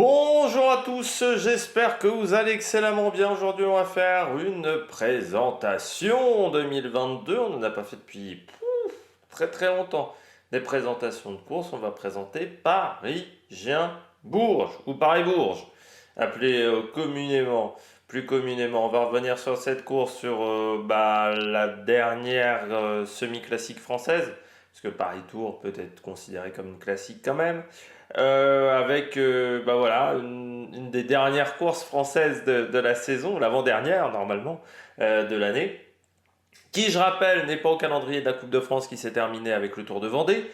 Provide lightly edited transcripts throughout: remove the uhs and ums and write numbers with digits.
Bonjour à tous, j'espère que vous allez excellemment bien. Aujourd'hui, on va faire une présentation 2022. On n'en a pas fait depuis très très longtemps. Des présentations de courses, on va présenter Paris-Gien-Bourges ou Paris-Bourges, appelé plus communément. On va revenir sur cette course, sur la dernière semi-classique française, parce que Paris-Tours peut être considéré comme une classique quand même. Avec voilà, une des dernières courses françaises de la saison, l'avant-dernière normalement de l'année, qui je rappelle n'est pas au calendrier de la Coupe de France qui s'est terminée avec le Tour de Vendée,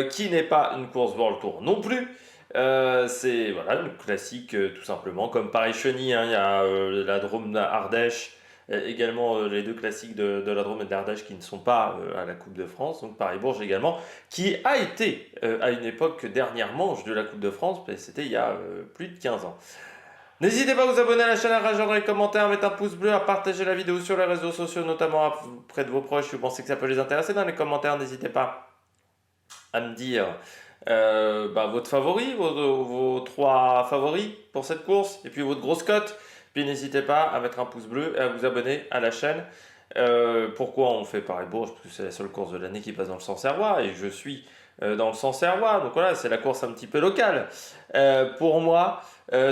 qui n'est pas une course World Tour non plus. C'est voilà, une classique tout simplement, comme Paris-Cheny, hein, il y a la Drôme d'Ardèche, également les deux classiques de la Drôme et de l'Ardèche qui ne sont pas à la Coupe de France, donc Paris-Bourges également, qui a été à une époque dernière manche de la Coupe de France, c'était il y a plus de 15 ans. N'hésitez pas à vous abonner à la chaîne, à réagir dans les commentaires, à mettre un pouce bleu, à partager la vidéo sur les réseaux sociaux, notamment auprès de vos proches si vous pensez que ça peut les intéresser. Dans les commentaires, n'hésitez pas à me dire votre favori, vos trois favoris pour cette course, et puis votre grosse cote. Puis n'hésitez pas à mettre un pouce bleu et à vous abonner à la chaîne. Pourquoi on fait Paris-Bourges? Parce que c'est la seule course de l'année qui passe dans le Sancerrois, et je suis dans le Sancerrois, donc voilà, c'est la course un petit peu locale. Pour moi,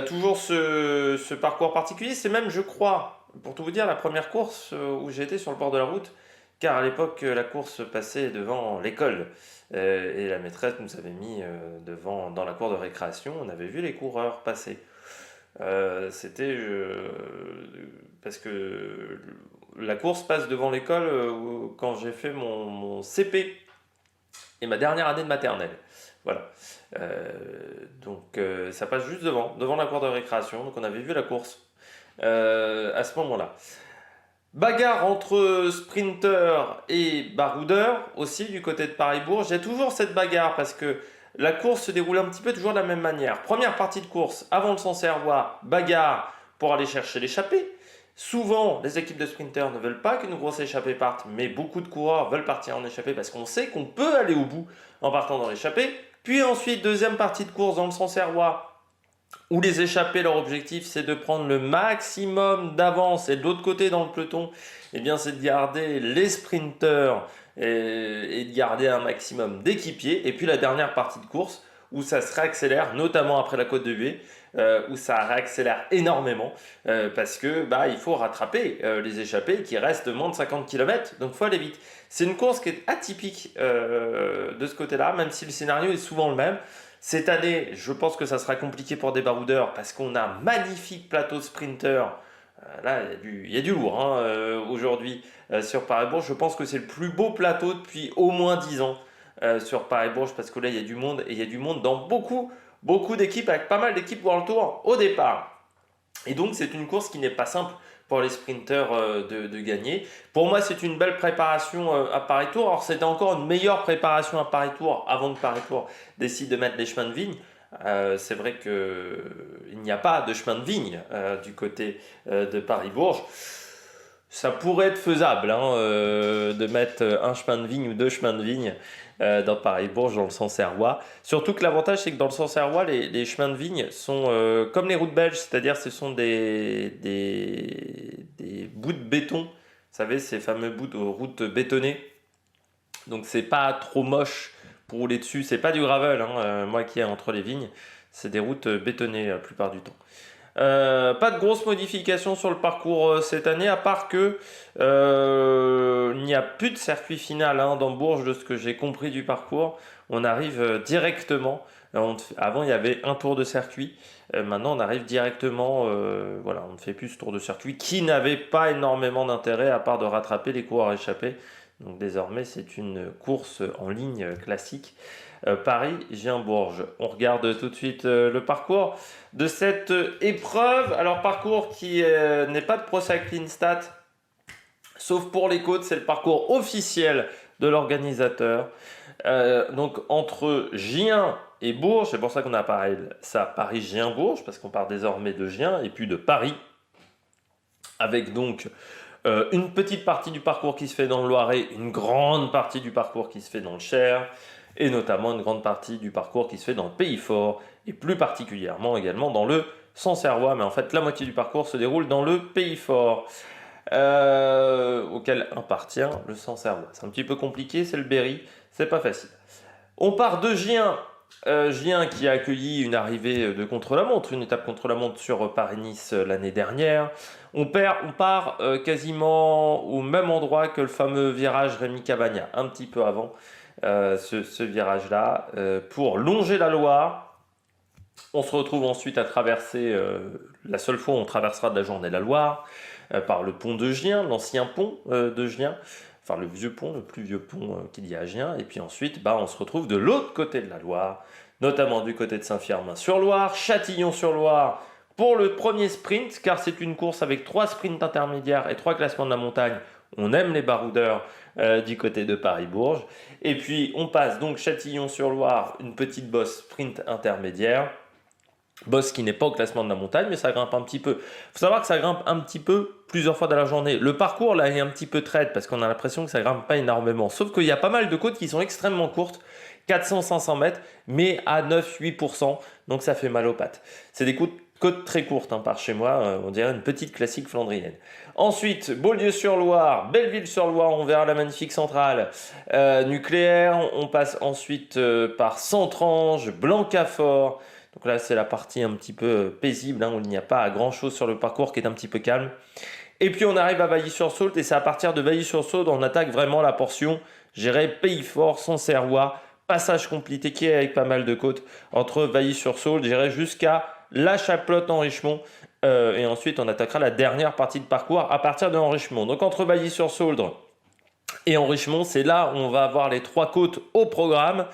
toujours ce parcours particulier, c'est même, je crois, pour tout vous dire, la première course où j'ai été sur le bord de la route, car à l'époque, la course passait devant l'école. Et la maîtresse nous avait mis dans la cour de récréation, on avait vu les coureurs passer. C'était parce que la course passe devant l'école quand j'ai fait mon CP et ma dernière année de maternelle. Voilà. Ça passe juste devant la cour de récréation, donc on avait vu la course à ce moment-là. Bagarre entre sprinter et baroudeur aussi du côté de Paris-Bourges. J'ai toujours cette bagarre parce que la course se déroule un petit peu toujours de la même manière. Première partie de course, avant le Sancerrois, bagarre pour aller chercher l'échappée. Souvent, les équipes de sprinters ne veulent pas qu'une grosse échappée parte, mais beaucoup de coureurs veulent partir en échappée parce qu'on sait qu'on peut aller au bout en partant dans l'échappée. Puis ensuite, deuxième partie de course dans le Sancerrois, où les échappés, leur objectif, c'est de prendre le maximum d'avance. Et de l'autre côté, dans le peloton, eh bien, c'est de garder les sprinteurs et de garder un maximum d'équipiers. Et puis la dernière partie de course, où ça se réaccélère, notamment après la côte de Huet, où ça réaccélère énormément, parce que il faut rattraper les échappés qui restent moins de 50 km, donc il faut aller vite. C'est une course qui est atypique de ce côté-là, même si le scénario est souvent le même. Cette année, je pense que ça sera compliqué pour des baroudeurs parce qu'on a un magnifique plateau de sprinter. Là, il y a du lourd hein, aujourd'hui sur Paris-Bourges. Je pense que c'est le plus beau plateau depuis au moins 10 ans sur Paris-Bourges parce que là, il y a du monde et il y a du monde dans beaucoup d'équipes avec pas mal d'équipes World Tour au départ. Et donc, c'est une course qui n'est pas simple pour les sprinteurs de gagner. Pour moi, c'est une belle préparation à Paris-Tours. Alors, c'était encore une meilleure préparation à Paris-Tours avant que Paris-Tours décide de mettre les chemins de vigne. C'est vrai qu'il n'y a pas de chemin de vigne du côté de Paris-Bourges. Ça pourrait être faisable hein, de mettre un chemin de vigne ou deux chemins de vigne dans Paris-Bourges, dans le Sancerrois. Surtout que l'avantage, c'est que dans le Sancerrois, les chemins de vigne sont comme les routes belges, c'est-à-dire ce sont des bouts de béton, vous savez, ces fameux bouts de routes bétonnées. Donc c'est pas trop moche pour rouler dessus, c'est pas du gravel, hein, moi qui ai entre les vignes, c'est des routes bétonnées la plupart du temps. Pas de grosses modifications sur le parcours cette année, à part que il n'y a plus de circuit final hein, dans Bourges, de ce que j'ai compris du parcours. On arrive directement. Avant, il y avait un tour de circuit. Maintenant, on arrive directement. Voilà, on ne fait plus ce tour de circuit qui n'avait pas énormément d'intérêt à part de rattraper les coureurs échappés. Donc désormais, c'est une course en ligne classique. Paris-Gien-Bourges. On regarde tout de suite le parcours de cette épreuve. Alors parcours qui n'est pas de Pro Cycling Stat, sauf pour les côtes, c'est le parcours officiel de l'organisateur. Donc entre Gien et Bourges, c'est pour ça qu'on appelle ça Paris-Gien-Bourges, parce qu'on part désormais de Gien et puis de Paris, avec donc une petite partie du parcours qui se fait dans le Loiret, une grande partie du parcours qui se fait dans le Cher, et notamment une grande partie du parcours qui se fait dans le Pays Fort et plus particulièrement également dans le Sancerrois, mais en fait la moitié du parcours se déroule dans le Pays Fort, auquel appartient le Sancerrois. C'est un petit peu compliqué, c'est le Berry, c'est pas facile. On part de Gien. Gien qui a accueilli une arrivée de contre-la-montre, une étape contre-la-montre sur Paris-Nice l'année dernière. On part quasiment au même endroit que le fameux virage Rémi Cavagna, un petit peu avant ce virage-là, pour longer la Loire. On se retrouve ensuite à traverser, la seule fois où on traversera de la journée la Loire, par le pont de Gien, l'ancien pont de Gien. Enfin, le vieux pont, le plus vieux pont qu'il y a à Gien. Et puis ensuite, on se retrouve de l'autre côté de la Loire, notamment du côté de Saint-Firmin-sur-Loire, Châtillon-sur-Loire, pour le premier sprint, car c'est une course avec 3 sprints intermédiaires et 3 classements de la montagne. On aime les baroudeurs du côté de Paris-Bourges. Et puis, on passe donc Châtillon-sur-Loire, une petite bosse sprint intermédiaire. Bosse qui n'est pas au classement de la montagne, mais ça grimpe un petit peu. Il faut savoir que ça grimpe un petit peu plusieurs fois dans la journée. Le parcours là est un petit peu traite parce qu'on a l'impression que ça grimpe pas énormément. Sauf qu'il y a pas mal de côtes qui sont extrêmement courtes, 400-500 mètres, mais à 9-8%, donc ça fait mal aux pattes. C'est des côtes très courtes par chez moi, on dirait une petite classique flandrienne. Ensuite, Beaulieu-sur-Loire, Belleville-sur-Loire, on verra la magnifique centrale nucléaire. On passe ensuite par Sentrange, Blancafort. Donc là, c'est la partie un petit peu paisible, où il n'y a pas grand-chose sur le parcours, qui est un petit peu calme. Et puis, on arrive à Vailly-sur-Saulx, et c'est à partir de Vailly-sur-Saulx on attaque vraiment la portion, Pays Fort, Sancerrois, passage compliqué avec pas mal de côtes, entre Vailly-sur-Saulx, jusqu'à La Chaplotte en Richemont. Et ensuite, on attaquera la dernière partie de parcours à partir de Richemont. Donc, entre Vailly-sur-Saulx et Richemont, c'est là où on va avoir les 3 côtes au programme.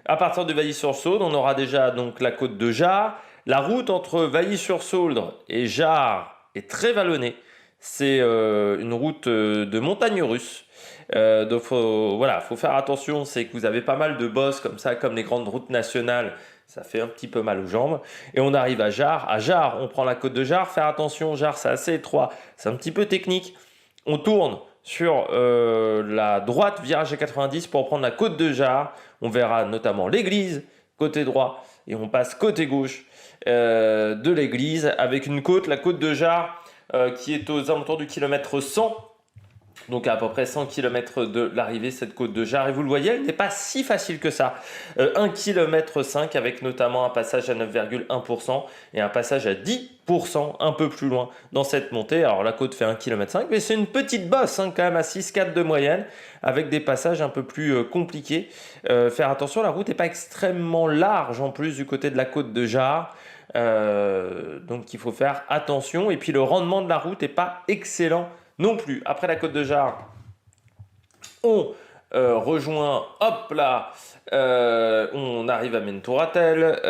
À partir de Vailly-sur-Saulx, on aura déjà donc la côte de Jard. La route entre Vailly-sur-Saulx et Jard est très vallonnée. C'est une route de montagne russe. Donc faut faire attention, c'est que vous avez pas mal de bosses comme ça, comme les grandes routes nationales. Ça fait un petit peu mal aux jambes. Et on arrive à Jard. À Jard, on prend la côte de Jard. Faire attention, Jard, c'est assez étroit. C'est un petit peu technique. On tourne sur la droite, virage à 90 pour prendre la côte de Jard. On verra notamment l'église côté droit et on passe côté gauche de l'église avec une côte, la côte de Jard qui est aux alentours du kilomètre 100. Donc à peu près 100 km de l'arrivée, cette côte de Jard. Et vous le voyez, elle n'est pas si facile que ça. 1,5 km avec notamment un passage à 9,1% et un passage à 10% un peu plus loin dans cette montée. Alors la côte fait 1,5 km, mais c'est une petite bosse quand même à 6,4 de moyenne avec des passages un peu plus compliqués. Faire attention, la route n'est pas extrêmement large en plus du côté de la côte de Jard. Donc il faut faire attention. Et puis le rendement de la route n'est pas excellent non plus. Après la côte de Jard, on rejoint, on arrive à Mentouratel,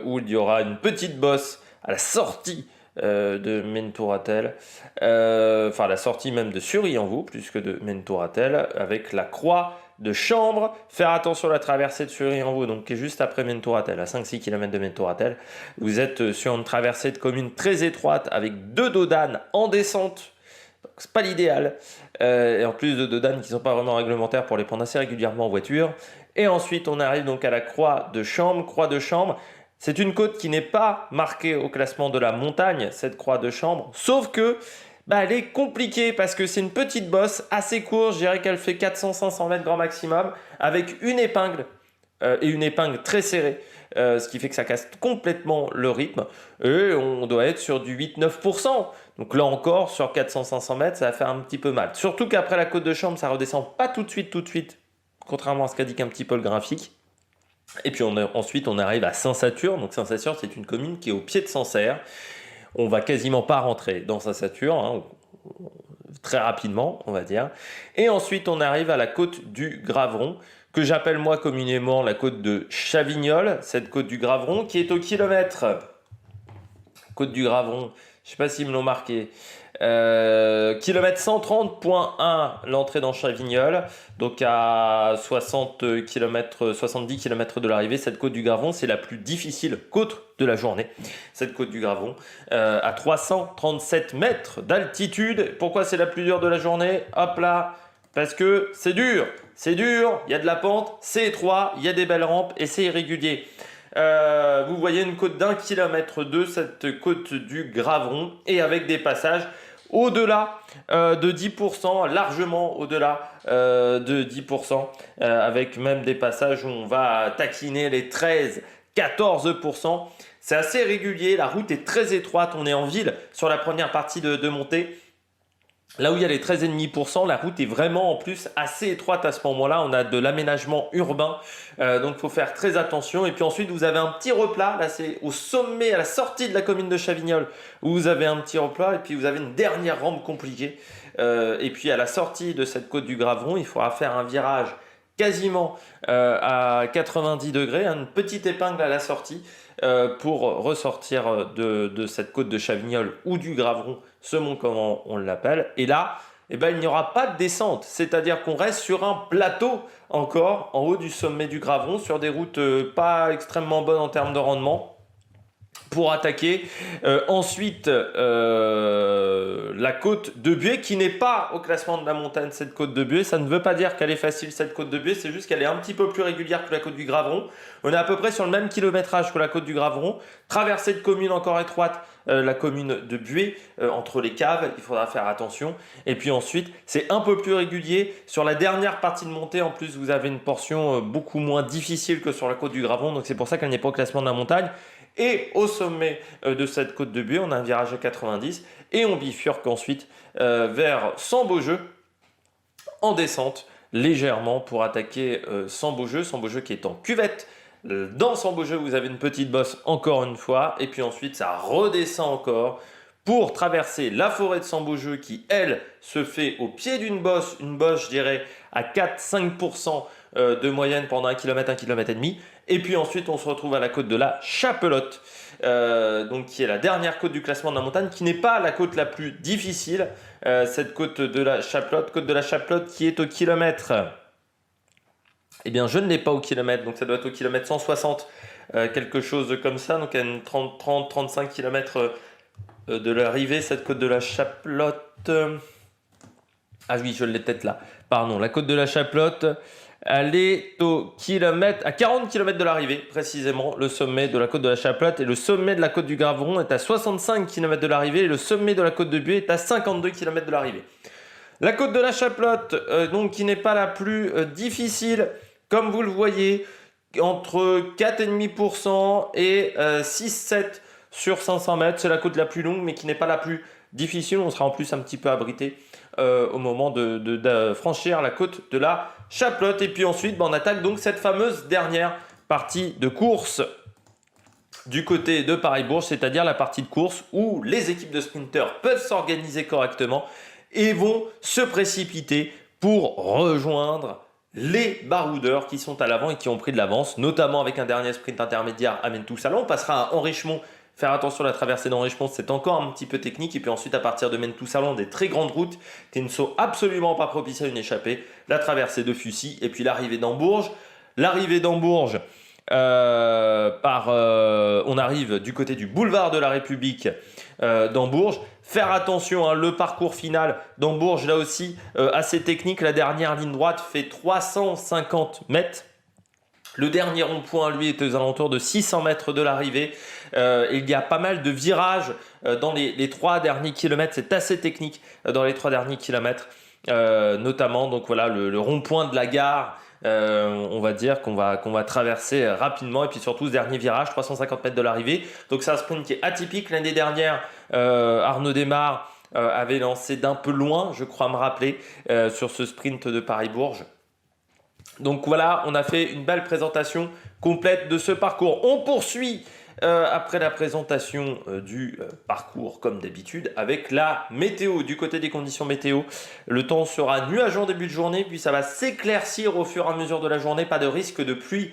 où il y aura une petite bosse à la sortie de Mentouratel, la sortie même de Sury-en-Vaux, plus que de Mentouratel, avec la croix de Chambre. Faire attention à la traversée de Sury-en-Vaux, donc qui est juste après Mentouratel, à 5-6 km de Mentouratel. Vous êtes sur une traversée de commune très étroite, avec 2 dodanes en descente. C'est pas l'idéal. Et en plus de dodanes qui ne sont pas vraiment réglementaires pour les prendre assez régulièrement en voiture. Et ensuite, on arrive donc à la croix de Chambre. Croix de Chambre, c'est une côte qui n'est pas marquée au classement de la montagne, cette croix de Chambre. Sauf que elle est compliquée parce que c'est une petite bosse assez courte. Je dirais qu'elle fait 400-500 mètres grand maximum avec une épingle et une épingle très serrée. Ce qui fait que ça casse complètement le rythme. Et on doit être sur du 8-9%. Donc là encore, sur 400-500 mètres, ça va faire un petit peu mal. Surtout qu'après la côte de Chambre, ça redescend pas tout de suite, contrairement à ce qu'indique un petit peu le graphique. Et puis ensuite, on arrive à Saint-Satur. Donc Saint-Satur, c'est une commune qui est au pied de Sancerre. On va quasiment pas rentrer dans Saint-Satur, très rapidement, on va dire. Et ensuite, on arrive à la côte du Graveron, que j'appelle moi communément la côte de Chavignol, cette côte du Graveron, qui est au kilomètre. Côte du Graveron, je ne sais pas s'ils me l'ont marqué. Kilomètre 130.1, l'entrée dans Chavignol, donc à 70 km de l'arrivée. Cette côte du Graveron, c'est la plus difficile côte de la journée, cette côte du Graveron, à 337 mètres d'altitude. Pourquoi c'est la plus dure de la journée? Parce que c'est dur, il y a de la pente, c'est étroit, il y a des belles rampes et c'est irrégulier. Vous voyez une côte d'1 km 2, cette côte du Graveron, et avec des passages au-delà de 10%, largement au-delà de 10%, avec même des passages où on va taquiner les 13-14%. C'est assez régulier, la route est très étroite, on est en ville sur la première partie de montée. Là où il y a les 13,5%, la route est vraiment en plus assez étroite à ce moment-là. On a de l'aménagement urbain, donc il faut faire très attention. Et puis ensuite, vous avez un petit replat. Là, c'est au sommet, à la sortie de la commune de Chavignoles, où vous avez un petit replat. Et puis vous avez une dernière rampe compliquée. Et puis à la sortie de cette côte du Graveron, il faudra faire un virage quasiment à 90 degrés, une petite épingle à la sortie pour ressortir de cette côte de Chavignoles ou du Graveron, selon comment on l'appelle. Et là, eh ben, il n'y aura pas de descente, c'est-à-dire qu'on reste sur un plateau encore en haut du sommet du Graveron, sur des routes pas extrêmement bonnes en termes de rendement, pour attaquer ensuite la côte de Buée, qui n'est pas au classement de la montagne, cette côte de Buée. Ça ne veut pas dire qu'elle est facile, cette côte de Buée, c'est juste qu'elle est un petit peu plus régulière que la côte du Graveron. On est à peu près sur le même kilométrage que la côte du Graveron. Traversée de communes encore étroites, la commune de Buée, entre les caves, il faudra faire attention. Et puis ensuite, c'est un peu plus régulier. Sur la dernière partie de montée, en plus, vous avez une portion beaucoup moins difficile que sur la côte du Graveron. Donc c'est pour ça qu'elle n'est pas au classement de la montagne. Et au sommet de cette côte de Buée, on a un virage à 90 et on bifurque ensuite vers Sambeaujeu en descente légèrement pour attaquer Sambeaujeu qui est en cuvette. Dans Sambeaujeu, vous avez une petite bosse encore une fois et puis ensuite ça redescend encore pour traverser la forêt de Sambeaujeu qui, elle, se fait au pied d'une bosse, une bosse, je dirais, à 4-5% de moyenne pendant 1 km, 1 km et demi. Et puis ensuite, on se retrouve à la côte de la Chapelotte, donc qui est la dernière côte du classement de la montagne, qui n'est pas la côte la plus difficile, cette côte de la Chapelotte qui est au kilomètre. Eh bien, je ne l'ai pas au kilomètre, donc ça doit être au kilomètre 160, quelque chose comme ça, donc à une 30-35 km de l'arrivée, cette côte de la Chapelotte. Ah oui, je l'ai peut-être là. Pardon, la côte de la Chapelotte, elle est à 40 km de l'arrivée, précisément, le sommet de la côte de la Chapelotte. Et le sommet de la côte du Graveron est à 65 km de l'arrivée. Et le sommet de la côte de Buée est à 52 km de l'arrivée. La côte de la Chapelotte, donc, qui n'est pas la plus difficile, comme vous le voyez, entre 4,5% et 6-7 sur 500 mètres. C'est la côte la plus longue, mais qui n'est pas la plus difficile. On sera en plus un petit peu abrité au moment de franchir la côte de la Chapelotte. Et puis ensuite, on attaque donc cette fameuse dernière partie de course du côté de Paris-Bourges, c'est-à-dire la partie de course où les équipes de sprinteurs peuvent s'organiser correctement et vont se précipiter pour rejoindre les baroudeurs qui sont à l'avant et qui ont pris de l'avance, notamment avec un dernier sprint intermédiaire à Mentou-Salon. On passera à Henrichemont. Faire attention à la traversée d'Henrichemont, c'est encore un petit peu technique. Et puis ensuite, à partir de Mentou-Salon, des très grandes routes qui ne sont absolument pas propices à une échappée. La traversée de Fussy et puis l'arrivée d'Ambourges. L'arrivée d'Ambourges, on arrive du côté du boulevard de la République d'Ambourges. Faire attention, le parcours final d'Ambourges, là aussi, assez technique. La dernière ligne droite fait 350 mètres. Le dernier rond-point, lui, est aux alentours de 600 mètres de l'arrivée. Il y a pas mal de virages dans les 3 derniers kilomètres. C'est assez technique dans les 3 derniers kilomètres. Notamment, donc voilà, le rond-point de la gare. On va dire qu'on va traverser rapidement. Et puis surtout, ce dernier virage, 350 mètres de l'arrivée. Donc c'est un sprint qui est atypique. L'année dernière, Arnaud Desmar avait lancé d'un peu loin, je crois me rappeler, sur ce sprint de Paris-Bourges. Donc voilà, on a fait une belle présentation complète de ce parcours. On poursuit après la présentation du parcours comme d'habitude avec la météo. Du côté des conditions météo, le temps sera nuageux en début de journée, puis ça va s'éclaircir au fur et à mesure de la journée. Pas de risque de pluie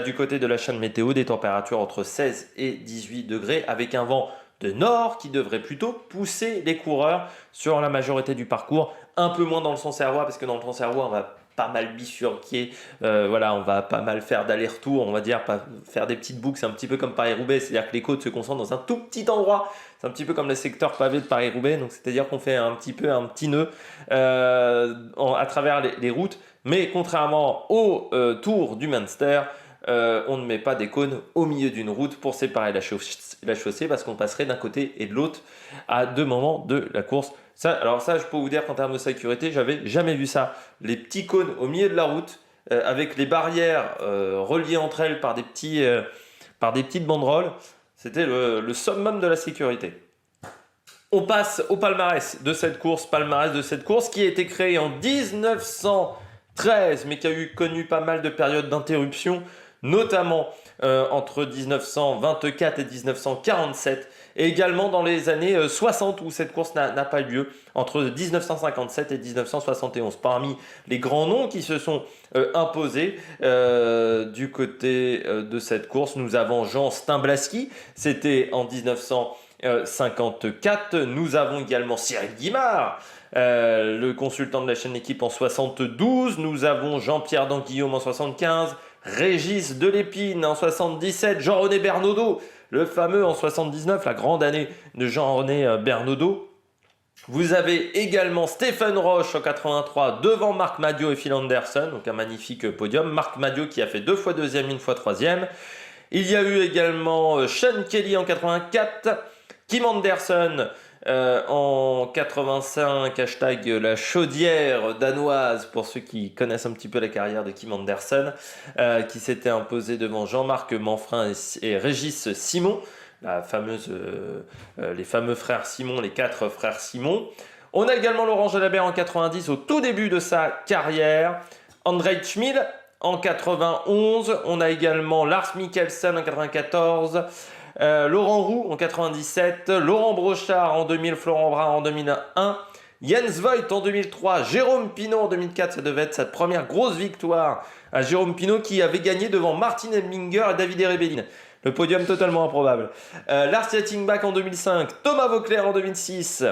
du côté de la chaîne météo, des températures entre 16 et 18 degrés avec un vent de nord qui devrait plutôt pousser les coureurs sur la majorité du parcours. Un peu moins dans le Sancerrois parce que dans le Sancerrois, on va pas mal bifurquer, voilà, on va pas mal faire d'aller-retour, on va dire, pas faire des petites boucles, c'est un petit peu comme Paris-Roubaix, c'est-à-dire que les côtes se concentrent dans un tout petit endroit, c'est un petit peu comme le secteur pavé de Paris-Roubaix, donc c'est-à-dire qu'on fait un petit nœud à travers les routes, mais contrairement au Tour du Munster, on ne met pas des cônes au milieu d'une route pour séparer la chaussée parce qu'on passerait d'un côté et de l'autre à deux moments de la course. Alors ça, je peux vous dire qu'en termes de sécurité, j'avais jamais vu ça. Les petits cônes au milieu de la route avec les barrières reliées entre elles par des petites banderoles, c'était le summum de la sécurité. On passe au palmarès de cette course qui a été créée en 1913, mais qui a connu pas mal de périodes d'interruption, notamment entre 1924 et 1947, et également dans les années 60 où cette course n'a pas eu lieu, entre 1957 et 1971. Parmi les grands noms qui se sont imposés du côté de cette course, nous avons Jean Stimblaski, c'était en 1954. Nous avons également Cyril Guimard, le consultant de la chaîne Équipe en 72. Nous avons Jean-Pierre Danguillaume en 75, Régis Delépine en 77, Jean-René Bernaudot, le fameux en 79, la grande année de Jean-René Bernaudot. Vous avez également Stéphane Roche en 83 devant Marc Madiot et Phil Anderson, donc un magnifique podium. Marc Madiot qui a fait 2 fois deuxième, 1 fois troisième. Il y a eu également Sean Kelly en 84, Kim Anderson en 85, hashtag la chaudière danoise pour ceux qui connaissent un petit peu la carrière de Kim Anderson, qui s'était imposé devant Jean-Marc Manfrin et Régis Simon, les fameux frères Simon, les 4 frères Simon. On a également Laurent Jalabert en 90 au tout début de sa carrière, André Schmid en 91, on a également Lars Mikkelsen en 94, Laurent Roux en 97, Laurent Brochard en 2000, Florent Brun en 2001, Jens Voigt en 2003, Jérôme Pinault en 2004, ça devait être sa première grosse victoire à Jérôme Pinault qui avait gagné devant Martin Hemlinger et David Erebellin. Le podium totalement improbable. Lars Jettingbach en 2005, Thomas Vauclair en 2006.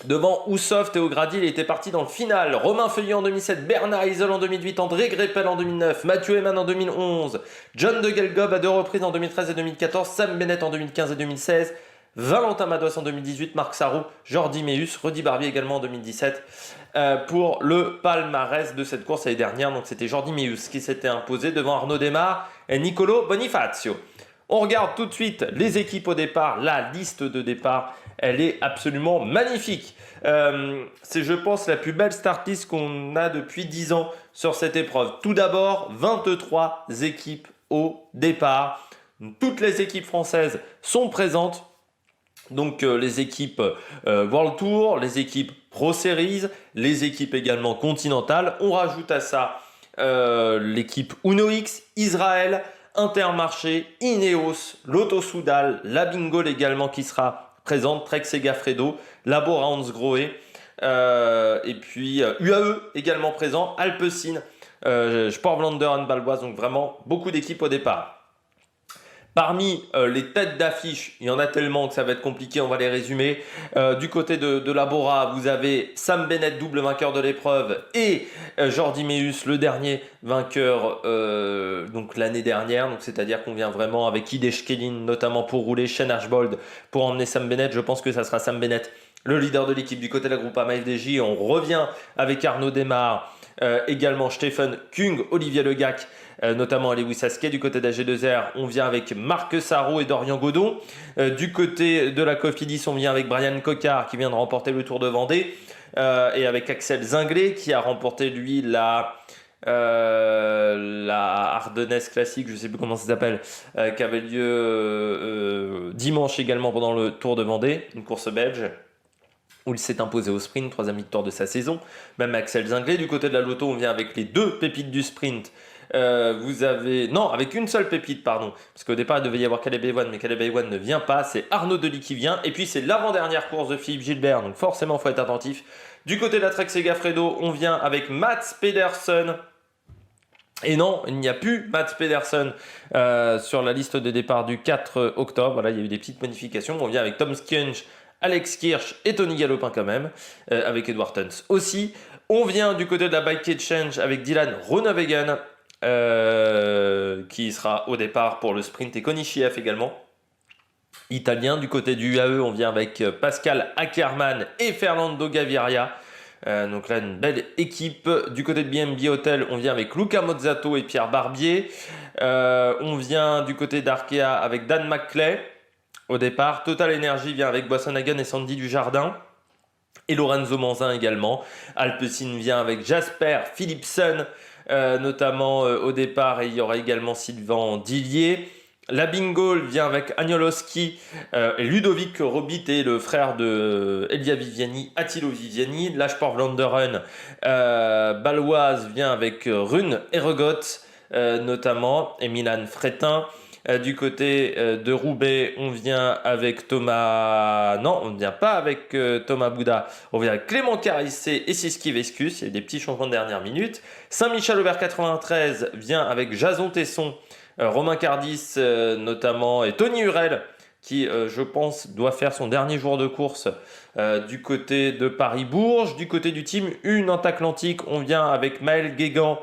Devant Oussoff, Théo Grady, il était parti dans le final. Romain Feuillet en 2007, Bernard Isel en 2008, André Greppel en 2009, Mathieu Eman en 2011, John de Gelgob à 2 reprises en 2013 et 2014, Sam Bennett en 2015 et 2016, Valentin Madois en 2018, Marc Sarrou, Jordi Meus, Rudy Barbier également en 2017 pour le palmarès de cette course l'année dernière. Donc c'était Jordi Meus qui s'était imposé devant Arnaud Desmar et Nicolo Bonifacio. On regarde tout de suite les équipes au départ, la liste de départ. Elle est absolument magnifique. C'est, je pense, la plus belle start list qu'on a depuis 10 ans sur cette épreuve. Tout d'abord, 23 équipes au départ. Toutes les équipes françaises sont présentes. Donc les équipes World Tour, les équipes Pro Series, les équipes également continentales. On rajoute à ça l'équipe Uno X, Israël, Intermarché, Ineos, Lotto Soudal, la Bingol également qui sera présente, Trek Segafredo, Labora Hansgrohe, et puis UAE également présent, Alpecin, Sportlander Handballboise, donc vraiment beaucoup d'équipes au départ. Parmi les têtes d'affiche, il y en a tellement que ça va être compliqué, on va les résumer. Du côté de Labora, vous avez Sam Bennett, double vainqueur de l'épreuve, et Jordi Meus, le dernier vainqueur donc l'année dernière. Donc c'est-à-dire qu'on vient vraiment avec Hidej Kellin, notamment pour rouler, Shane Archbold pour emmener Sam Bennett. Je pense que ça sera Sam Bennett, le leader de l'équipe du côté de la Groupama FDJ. On revient avec Arnaud Desmar, également Stephen Kung, Olivier Legac, notamment à Lewis Asquet. Du côté d'AG2R, on vient avec Marc Sarraud et Dorian Godon. Du côté de la Cofidis, on vient avec Brian Cocard qui vient de remporter le Tour de Vendée, et avec Axel Zinglet qui a remporté lui la Ardennaise classique, je ne sais plus comment ça s'appelle, qui avait lieu dimanche également pendant le Tour de Vendée, une course belge où il s'est imposé au sprint, 3e victoire de sa saison. Même Axel Zinglet. Du côté de la Lotto, on vient avec les 2 pépites du sprint. Vous avez... Non, avec une seule pépite, pardon. Parce qu'au départ, il devait y avoir Caleb Ewan, mais Caleb Ewan ne vient pas. C'est Arnaud Delis qui vient. Et puis, c'est l'avant-dernière course de Philippe Gilbert. Donc, forcément, il faut être attentif. Du côté de la Trek Segafredo, on vient avec Mats Pedersen. Et non, il n'y a plus Mats Pedersen sur la liste de départ du 4 octobre. Voilà, il y a eu des petites modifications. On vient avec Tom Skjens, Alex Kirch et Tony Galopin quand même, avec Edward Tuns aussi. On vient du côté de la Bike Exchange avec Dylan Groenewegen, qui sera au départ pour le sprint, et Konichiev également, italien. Du côté du UAE, on vient avec Pascal Ackermann et Fernando Gaviria. Donc là, une belle équipe. Du côté de BNB Hotel, on vient avec Luca Mozzato et Pierre Barbier. On vient du côté d'Arkea avec Dan McClay au départ. Total Energy vient avec Boisson-Hagen et Sandy Dujardin. Et Lorenzo Manzin également. Alpecin vient avec Jasper Philipsen, notamment au départ. Et il y aura également Sylvain Dillier. La Bingol vient avec Agnoloski et Ludovic Robit et le frère de Elia Viviani, Attilo Viviani. La Sport Vlaanderen baloise vient avec Rune Ergoth notamment et Milan Fretin. Du côté de Roubaix, on vient avec Thomas... Non, on ne vient pas avec Thomas Bouda. On vient avec Clément Carissé et Siski Vescus. Il y a des petits changements de dernière minute. Saint-Michel-Aubert 93 vient avec Jason Tesson, Romain Cardis notamment et Tony Hurel qui, je pense, doit faire son dernier jour de course du côté de Paris-Bourges. Du côté du team Une Atlantique, on vient avec Maël Guégan,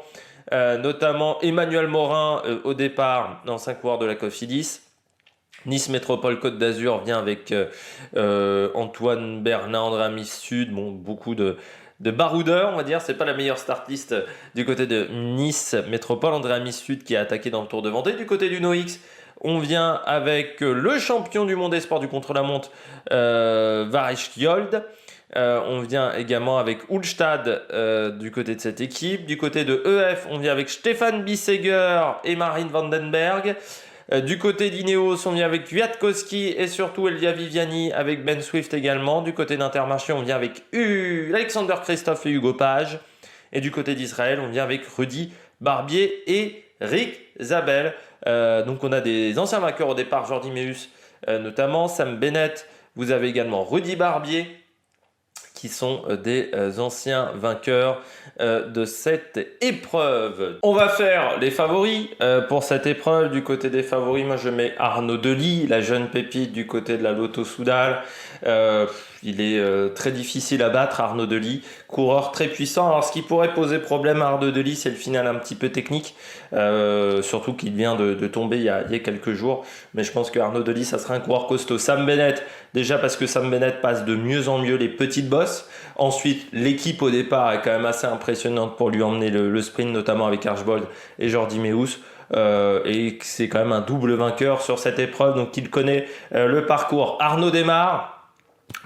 notamment Emmanuel Morin au départ, l'ancien coureur de la Cofidis. Nice Métropole Côte d'Azur vient avec Antoine Bernard, André Sud, bon, beaucoup de baroudeurs, on va dire. C'est pas la meilleure start list du côté de Nice Métropole. André Sud qui a attaqué dans le Tour de Vendée. Du côté du NoX, on vient avec le champion du monde des sports du contre-la-montre, Varish Kjold. On vient également avec Ulstad du côté de cette équipe. Du côté de EF, on vient avec Stéphane Bisseger et Marine Vandenberg. Du côté d'Ineos, on vient avec Kwiatkowski et surtout Elia Viviani avec Ben Swift également. Du côté d'Intermarché, on vient avec Alexander Christophe et Hugo Page. Et du côté d'Israël, on vient avec Rudy Barbier et Rick Zabel. Donc on a des anciens vainqueurs au départ, Jordi Meus notamment, Sam Bennett. Vous avez également Rudy Barbier, qui sont des anciens vainqueurs de cette épreuve. On va faire les favoris pour cette épreuve. Du côté des favoris, moi je mets Arnaud Delis, la jeune pépite du côté de la Lotto Soudal. Il est très difficile à battre, Arnaud Delis, coureur très puissant. Alors ce qui pourrait poser problème à Arnaud Delis, c'est le final un petit peu technique, surtout qu'il vient de tomber il y a quelques jours. Mais je pense que Arnaud Delis, ça sera un coureur costaud. Sam Bennett, déjà parce que Sam Bennett passe de mieux en mieux les petites bosses. Ensuite, l'équipe au départ est quand même assez impressionnante pour lui emmener le sprint, notamment avec Archbold et Jordi Meus. Et c'est quand même un double vainqueur sur cette épreuve, donc il connaît le parcours. Arnaud Démarre,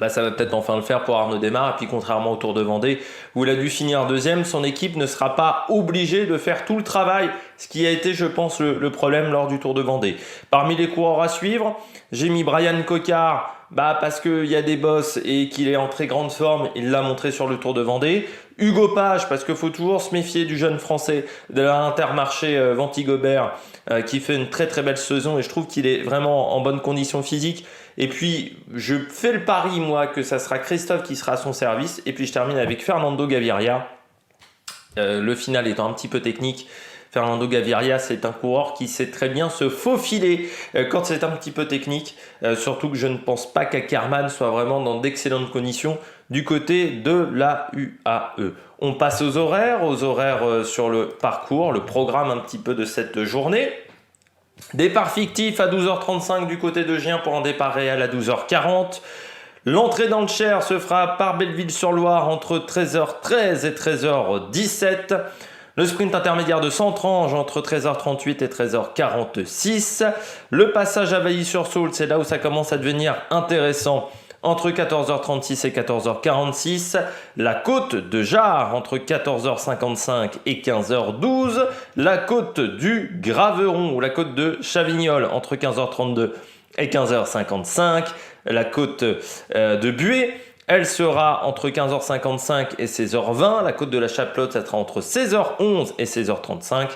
ça va peut-être enfin le faire pour Arnaud Démarre. Et puis contrairement au Tour de Vendée où il a dû finir deuxième, son équipe ne sera pas obligée de faire tout le travail, ce qui a été, je pense, le problème lors du Tour de Vendée. Parmi les coureurs à suivre, j'ai mis Brian Cocard, parce qu'il y a des bosses et qu'il est en très grande forme, il l'a montré sur le Tour de Vendée. Hugo Page, parce qu'il faut toujours se méfier du jeune français de l'Intermarché Ventigobert, qui fait une très très belle saison et je trouve qu'il est vraiment en bonne condition physique. Et puis je fais le pari moi que ça sera Christophe qui sera à son service. Et puis je termine avec Fernando Gaviria, le final étant un petit peu technique. Fernando Gaviria, c'est un coureur qui sait très bien se faufiler quand c'est un petit peu technique. Surtout que je ne pense pas qu'Ackermann soit vraiment dans d'excellentes conditions du côté de la UAE. On passe aux horaires sur le parcours, le programme un petit peu de cette journée. Départ fictif à 12h35 du côté de Gien pour un départ réel à 12h40. L'entrée dans le Cher se fera par Belleville-sur-Loire entre 13h13 et 13h17. Le sprint intermédiaire de Sentrange entre 13h38 et 13h46. Le passage à Vailly-sur-Saône, c'est là où ça commence à devenir intéressant, entre 14h36 et 14h46. La côte de Jard entre 14h55 et 15h12. La côte du Graveron ou la côte de Chavignol entre 15h32 et 15h55. La côte de Buée, elle sera entre 15h55 et 16h20. La côte de la Chaplotte, ça sera entre 16h11 et 16h35.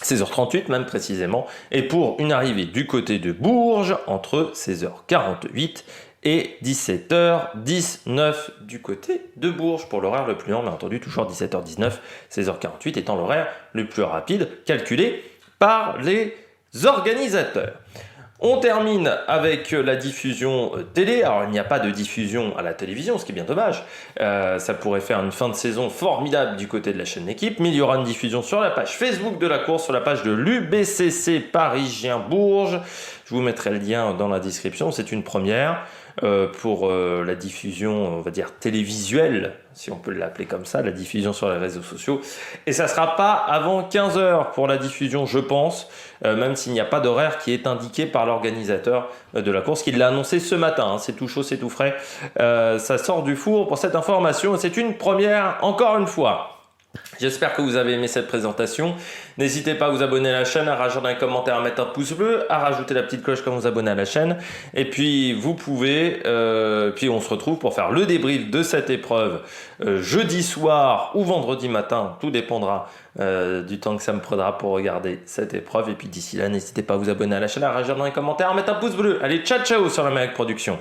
16h38 même précisément. Et pour une arrivée du côté de Bourges, entre 16h48 et 17h19 du côté de Bourges. Pour l'horaire le plus lent, bien entendu, toujours 17h19, 16h48 étant l'horaire le plus rapide calculé par les organisateurs. On termine avec la diffusion télé. Alors, il n'y a pas de diffusion à la télévision, ce qui est bien dommage. Ça pourrait faire une fin de saison formidable du côté de la chaîne L'équipe, mais il y aura une diffusion sur la page Facebook de la course, sur la page de l'UBCC Paris-Gien-Bourges. Je Je vous mettrai le lien dans la description. C'est une première pour la diffusion, on va dire, télévisuelle, si on peut l'appeler comme ça, la diffusion sur les réseaux sociaux. Et ça ne sera pas avant 15 h pour la diffusion, je pense, même s'il n'y a pas d'horaire qui est indiqué par l'organisateur de la course, qui l'a annoncé ce matin. Hein. C'est tout chaud, c'est tout frais. Ça sort du four pour cette information. C'est une première, encore une fois. J'espère que vous avez aimé cette présentation. N'hésitez pas à vous abonner à la chaîne, à rajouter un commentaire, à mettre un pouce bleu, à rajouter la petite cloche quand vous abonnez à la chaîne. Et puis vous pouvez, puis on se retrouve pour faire le débrief de cette épreuve jeudi soir ou vendredi matin. Tout dépendra du temps que ça me prendra pour regarder cette épreuve. Et puis d'ici là, n'hésitez pas à vous abonner à la chaîne, à rajouter un commentaire, à mettre un pouce bleu. Allez, ciao ciao sur la Méric Production.